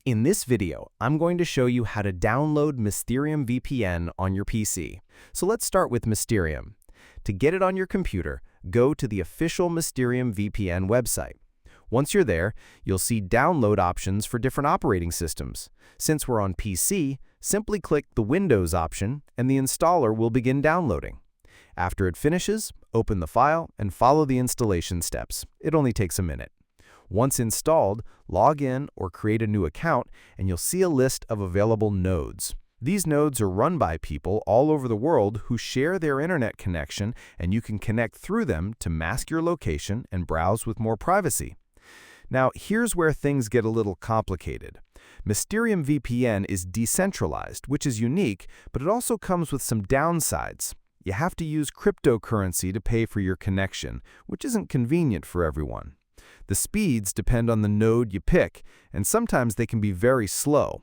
In this video, I'm going to show you how to download Mysterium VPN on your PC. So let's start with Mysterium. To get it on your computer, go to the official Mysterium VPN website. Once you're there, you'll see download options for different operating systems. Since we're on PC, simply click the Windows option and the installer will begin downloading. After it finishes, open the file and follow the installation steps. It only takes a minute. Once installed, log in or create a new account and you'll see a list of available nodes. These nodes are run by people all over the world who share their internet connection, and you can connect through them to mask your location and browse with more privacy. Now, here's where things get a little complicated. Mysterium VPN is decentralized, which is unique, but it also comes with some downsides. You have to use cryptocurrency to pay for your connection, which isn't convenient for everyone. The speeds depend on the node you pick, and sometimes they can be very slow.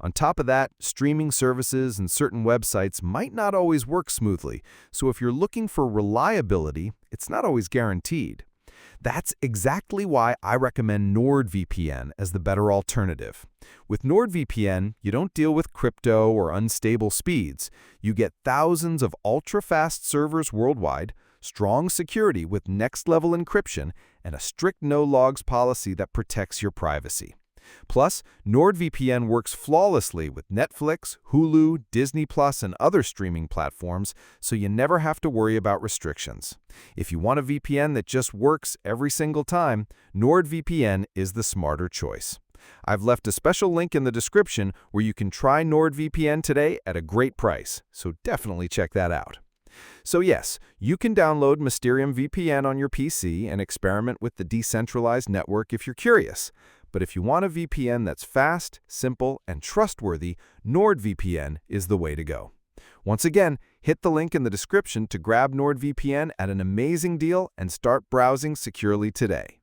On top of that, streaming services and certain websites might not always work smoothly, so if you're looking for reliability, it's not always guaranteed. That's exactly why I recommend NordVPN as the better alternative. With NordVPN, you don't deal with crypto or unstable speeds. You get thousands of ultra-fast servers worldwide, strong security with next-level encryption, and a strict no-logs policy that protects your privacy. Plus, NordVPN works flawlessly with Netflix, Hulu, Disney+, and other streaming platforms, so you never have to worry about restrictions. If you want a VPN that just works every single time, NordVPN is the smarter choice. I've left a special link in the description where you can try NordVPN today at a great price, so definitely check that out. So yes, you can download Mysterium VPN on your PC and experiment with the decentralized network if you're curious. But if you want a VPN that's fast, simple, and trustworthy, NordVPN is the way to go. Once again, hit the link in the description to grab NordVPN at an amazing deal and start browsing securely today.